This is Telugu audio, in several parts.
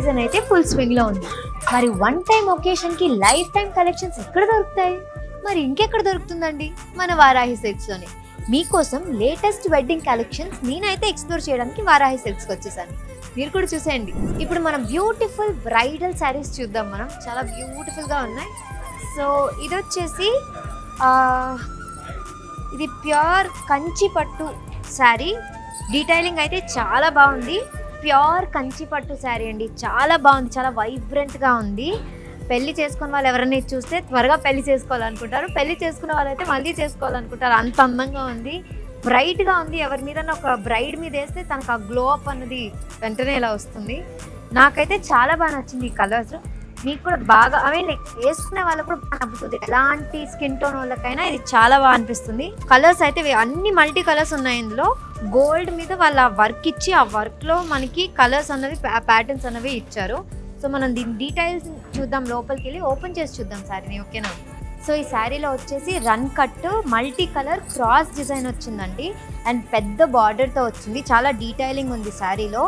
సీజన్ అయితే ఫుల్ స్వింగ్లో ఉంది. మరి వన్ టైం ఒకేషన్కి లైఫ్ టైం కలెక్షన్స్ ఎక్కడ దొరుకుతాయి? మరి ఇంకెక్కడ దొరుకుతుందండి? మన వారాహి సిల్క్స్లోనే. మీకోసం లేటెస్ట్ వెడ్డింగ్ కలెక్షన్స్ నేనైతే ఎక్స్ప్లోర్ చేయడానికి వారాహి సిల్క్స్కి వచ్చేసాను. మీరు కూడా చూసేయండి. ఇప్పుడు మనం బ్యూటిఫుల్ బ్రైడల్ శారీస్ చూద్దాం. మనం చాలా బ్యూటిఫుల్గా ఉన్నాయి. సో ఇది వచ్చేసి ఇది ప్యూర్ కంచి పట్టు శారీ. డీటెయిలింగ్ అయితే చాలా బాగుంది. ప్యూర్ కంచి పట్టు శారీ అండి. చాలా బాగుంది, చాలా వైబ్రెంట్గా ఉంది. పెళ్లి చేసుకున్న వాళ్ళు ఎవరైనా చూస్తే త్వరగా పెళ్లి చేసుకోవాలనుకుంటారు. పెళ్లి చేసుకున్న వాళ్ళైతే మళ్ళీ చేసుకోవాలనుకుంటారు. అంత అందంగా ఉంది, బ్రైట్గా ఉంది. ఎవరి మీద ఒక బ్రైడ్ మీద వేస్తే తనకు ఆ గ్లో అప్ అన్నది వెంటనే ఇలా వస్తుంది. నాకైతే చాలా బాగా నచ్చింది ఈ కలర్స్. మీకు కూడా బాగా వేసుకునే వాళ్ళకు కూడా బాగా నప్పుతుంది. ఎలాంటి స్కిన్ టోన్ వాళ్ళకైనా ఇది చాలా బాగా అనిపిస్తుంది. కలర్స్ అయితే అన్ని మల్టీ కలర్స్ ఉన్నాయి ఇందులో. గోల్డ్ మీద వాళ్ళ వర్క్ ఇచ్చి ఆ వర్క్లో మనకి కలర్స్ అన్నవి ప్యాటర్న్స్ అనేవి ఇచ్చారు. సో మనం దీని డీటెయిల్స్ చూద్దాం. లోపలికి వెళ్ళి ఓపెన్ చేసి చూద్దాం శారీని, ఓకేనా? సో ఈ శారీలో వచ్చేసి run cut multi colour cross design వచ్చిందండి. అండ్ పెద్ద బార్డర్తో వచ్చింది. చాలా డీటెయిలింగ్ ఉంది శారీలో.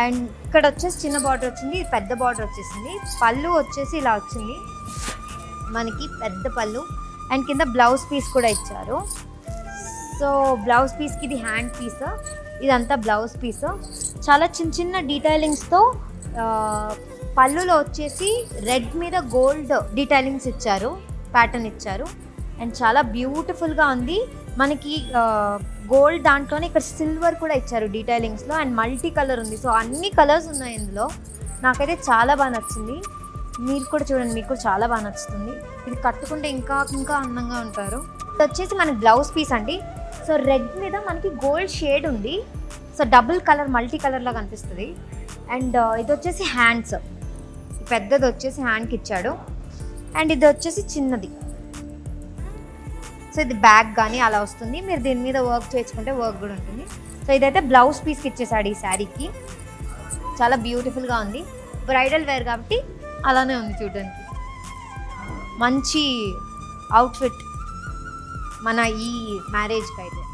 అండ్ ఇక్కడ వచ్చేసి చిన్న బార్డర్ వచ్చింది, పెద్ద బార్డర్ వచ్చేసింది. పళ్ళు వచ్చేసి ఇలా వచ్చింది మనకి, పెద్ద పళ్ళు. అండ్ కింద బ్లౌజ్ పీస్ కూడా ఇచ్చారు. సో బ్లౌజ్ పీస్కి ఇది హ్యాండ్ పీస్, ఇదంతా బ్లౌజ్ పీస్. చాలా చిన్న చిన్న డీటెయిలింగ్స్తో పళ్ళులో వచ్చేసి రెడ్ మీద గోల్డ్ డీటెయిలింగ్స్ ఇచ్చారు, ప్యాటర్న్ ఇచ్చారు. అండ్ చాలా బ్యూటిఫుల్గా ఉంది మనకి. గోల్డ్ దాంట్లోనే ఇక్కడ సిల్వర్ కూడా ఇచ్చారు డీటెయిలింగ్స్లో. అండ్ మల్టీ కలర్ ఉంది. సో అన్ని కలర్స్ ఉన్నాయి ఇందులో. నాకైతే చాలా బాగా నచ్చింది. మీరు కూడా చూడండి, మీకు కూడా చాలా బాగా నచ్చుతుంది. ఇది కట్టుకుంటే ఇంకా ఇంకా అందంగా ఉంటారు. ఇది వచ్చేసి మనకి బ్లౌజ్ పీస్ అండి. సో రెడ్ మీద మనకి గోల్డ్ షేడ్ ఉంది. సో డబుల్ కలర్ మల్టీ కలర్లో కనిపిస్తుంది. అండ్ ఇది వచ్చేసి హ్యాండ్స్, పెద్దది వచ్చేసి హ్యాండ్కి ఇచ్చాడు. అండ్ ఇది వచ్చేసి చిన్నది. సో ఇది బ్యాగ్ కానీ అలా వస్తుంది. మీరు దీని మీద వర్క్ చేసుకుంటే వర్క్ కూడా ఉంటుంది. సో ఇదైతే బ్లౌజ్ పీస్కి ఇచ్చేసాడు ఈ శారీకి. చాలా బ్యూటిఫుల్గా ఉంది. బ్రైడల్ వేర్ కాబట్టి అలానే ఉంది చూడడానికి. మంచి అవుట్ఫిట్ మన ఈ మ్యారేజ్కి అయితే.